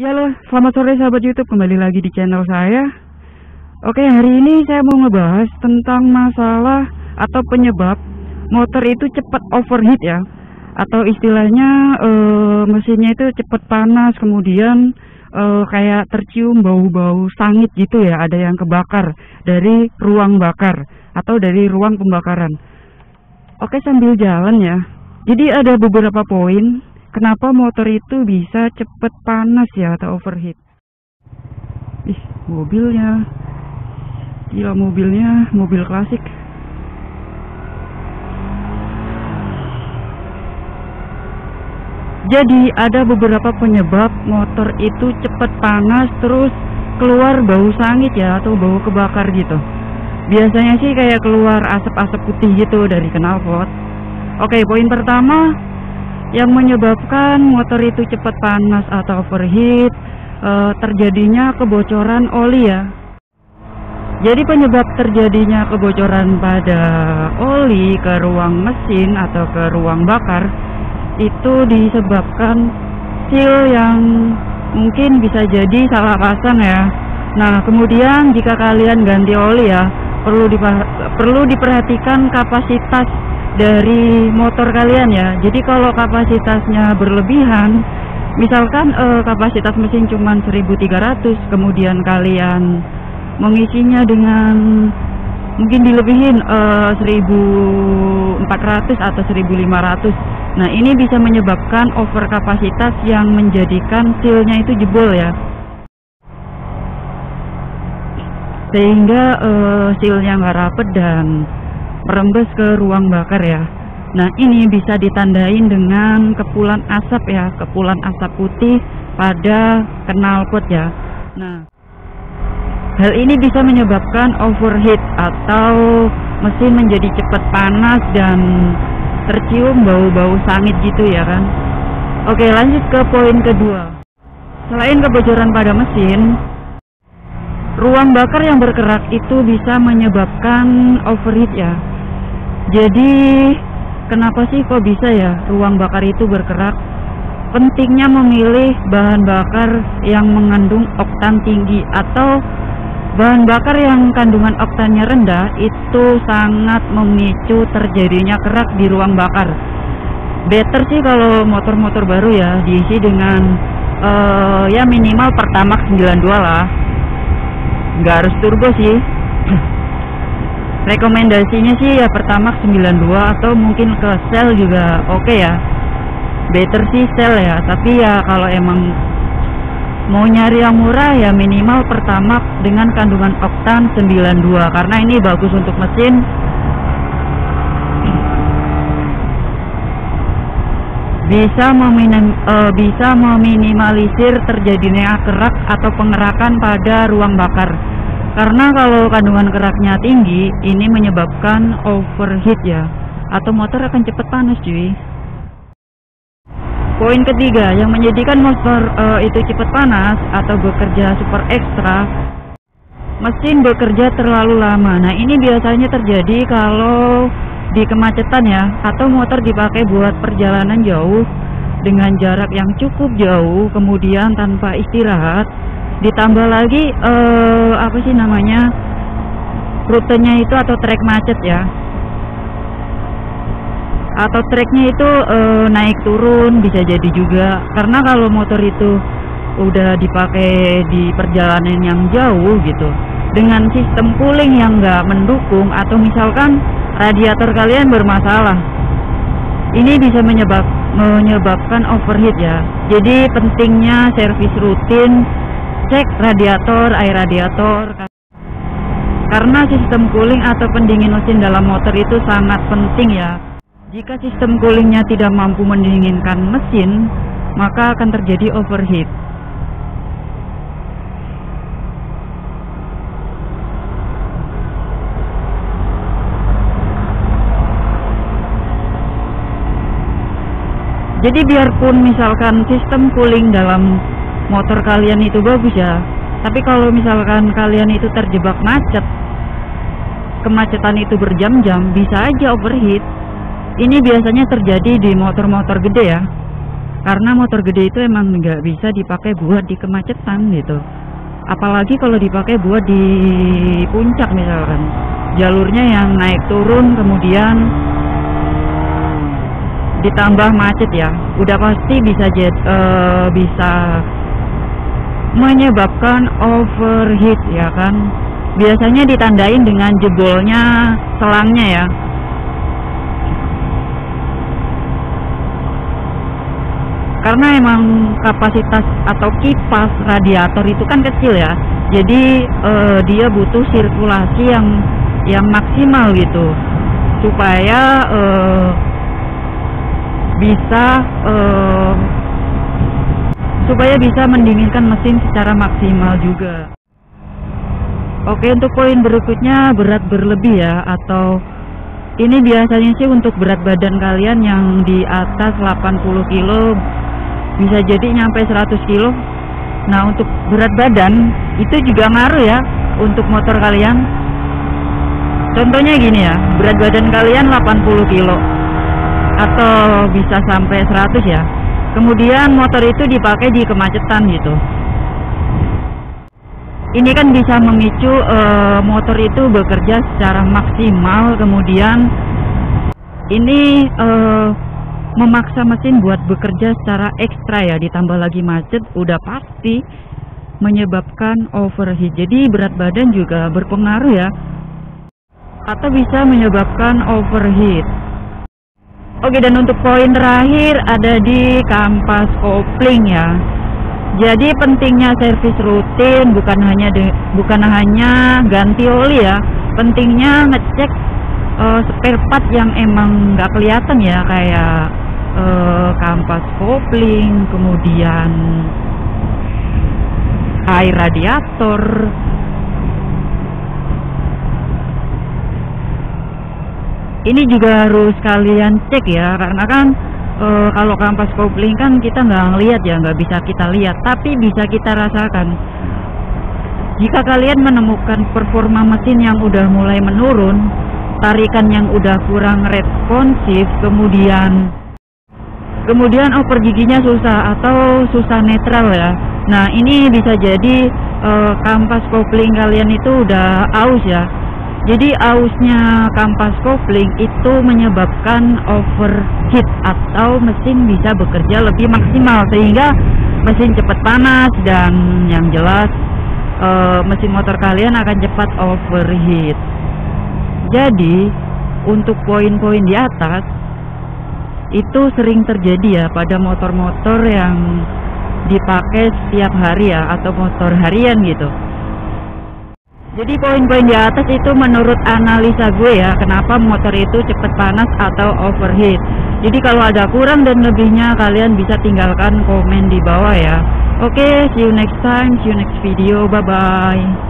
Ya loh, selamat sore sahabat YouTube, kembali lagi di channel saya. Oke, hari ini saya mau ngebahas tentang masalah atau penyebab motor itu cepat overheat ya, atau istilahnya mesinnya itu cepat panas, kemudian kayak tercium bau-bau sangit gitu ya, ada yang kebakar dari ruang bakar atau dari ruang pembakaran. Oke, sambil jalan ya. Jadi ada beberapa poin kenapa motor itu bisa cepet panas ya atau overheat. Ih, mobilnya. Gila, mobilnya mobil klasik. Jadi ada beberapa penyebab motor itu cepet panas terus keluar bau sangit ya atau bau kebakar gitu. Biasanya sih kayak keluar asap-asap putih gitu dari knalpot. Oke, poin pertama yang menyebabkan motor itu cepat panas atau overheat, terjadinya kebocoran oli ya. Jadi penyebab terjadinya kebocoran pada oli ke ruang mesin atau ke ruang bakar itu disebabkan seal yang mungkin bisa jadi salah pasang ya. Nah, kemudian jika kalian ganti oli ya, perlu diperhatikan kapasitas dari motor kalian ya. Jadi kalau kapasitasnya berlebihan, misalkan kapasitas mesin cuma 1300, kemudian kalian mengisinya dengan mungkin dilebihin 1400 atau 1500. Nah, ini bisa menyebabkan over kapasitas yang menjadikan sealnya itu jebol ya, sehingga sealnya nggak rapet dan merembes ke ruang bakar ya. Nah, ini bisa ditandain dengan kepulan asap ya, kepulan asap putih pada knalpot ya. Nah, hal ini bisa menyebabkan overheat atau mesin menjadi cepat panas dan tercium bau-bau sangit gitu ya kan. Oke, lanjut ke poin kedua. Selain kebocoran pada mesin, ruang bakar yang berkerak itu bisa menyebabkan overheat ya. Jadi kenapa sih kok bisa ya ruang bakar itu berkerak? Pentingnya memilih bahan bakar yang mengandung oktan tinggi atau bahan bakar yang kandungan oktannya rendah itu sangat memicu terjadinya kerak di ruang bakar. Better sih kalau motor-motor baru ya diisi dengan ya minimal Pertamax 92 lah. Nggak harus turbo sih. Rekomendasinya sih ya Pertamax 92 atau mungkin ke Shell juga oke ya. Better sih Shell ya, tapi ya kalau emang mau nyari yang murah ya minimal Pertamax dengan kandungan oktan 92 karena ini bagus untuk mesin. Bisa meminimalisir terjadinya kerak atau pengerakan pada ruang bakar. Karena kalau kandungan keraknya tinggi, ini menyebabkan overheat ya, atau motor akan cepat panas cuy. Poin ketiga yang menjadikan motor itu cepat panas atau bekerja super ekstra, mesin bekerja terlalu lama. Nah, ini biasanya terjadi kalau di kemacetan ya, atau motor dipakai buat perjalanan jauh dengan jarak yang cukup jauh, kemudian tanpa istirahat. Ditambah lagi apa sih namanya, rutenya itu atau trek macet ya, atau treknya itu naik turun bisa jadi juga. Karena kalau motor itu udah dipakai di perjalanan yang jauh gitu dengan sistem cooling yang nggak mendukung, atau misalkan radiator kalian bermasalah, ini bisa menyebabkan overheat ya. Jadi pentingnya servis rutin, cek radiator, air radiator, karena sistem cooling atau pendingin mesin dalam motor itu sangat penting ya. Jika sistem coolingnya tidak mampu mendinginkan mesin, maka akan terjadi overheat. Jadi biarpun misalkan sistem cooling dalam motor kalian itu bagus ya, tapi kalau misalkan kalian itu terjebak macet, kemacetan itu berjam-jam, bisa aja overheat. Ini biasanya terjadi di motor-motor gede ya. Karena motor gede itu emang nggak bisa dipakai buat di kemacetan gitu. Apalagi kalau dipakai buat di puncak misalkan, jalurnya yang naik turun kemudian ditambah macet ya, udah pasti bisa menyebabkan overheat ya kan. Biasanya ditandain dengan jebolnya selangnya ya. Karena emang kapasitas atau kipas radiator itu kan kecil ya, jadi dia butuh sirkulasi yang maksimal gitu supaya bisa mendinginkan mesin secara maksimal juga. Oke, untuk poin berikutnya berat berlebih ya, atau ini biasanya sih untuk berat badan kalian yang di atas 80 kilo, bisa jadi nyampe 100 kilo. Nah, untuk berat badan itu juga ngaruh ya untuk motor kalian. Contohnya gini ya, berat badan kalian 80 kilo atau bisa sampai 100 ya. Kemudian motor itu dipakai di kemacetan gitu. Ini kan bisa memicu motor itu bekerja secara maksimal, kemudian ini memaksa mesin buat bekerja secara ekstra ya, ditambah lagi macet, udah pasti menyebabkan overheat. Jadi berat badan juga berpengaruh ya, atau bisa menyebabkan overheat. Oke, dan untuk poin terakhir ada di kampas kopling ya. Jadi pentingnya servis rutin bukan hanya ganti oli ya, pentingnya ngecek spare part yang emang nggak kelihatan ya, kayak kampas kopling, kemudian air radiator. Ini juga harus kalian cek ya, karena kan kalau kampas kopling kan kita nggak ngelihat ya, nggak bisa kita lihat, tapi bisa kita rasakan. Jika kalian menemukan performa mesin yang udah mulai menurun, tarikan yang udah kurang responsif, kemudian giginya susah atau susah netral ya. Nah, ini bisa jadi kampas kopling kalian itu udah aus ya. Jadi ausnya kampas kopling itu menyebabkan overheat atau mesin bisa bekerja lebih maksimal sehingga mesin cepat panas, dan yang jelas mesin motor kalian akan cepat overheat. Jadi untuk poin-poin di atas itu sering terjadi ya pada motor-motor yang dipakai setiap hari ya, atau motor harian gitu. Jadi poin-poin di atas itu menurut analisa gue ya, kenapa motor itu cepat panas atau overheat. Jadi kalau ada kurang dan lebihnya kalian bisa tinggalkan komen di bawah ya. Oke, see you next time, see you next video, bye bye.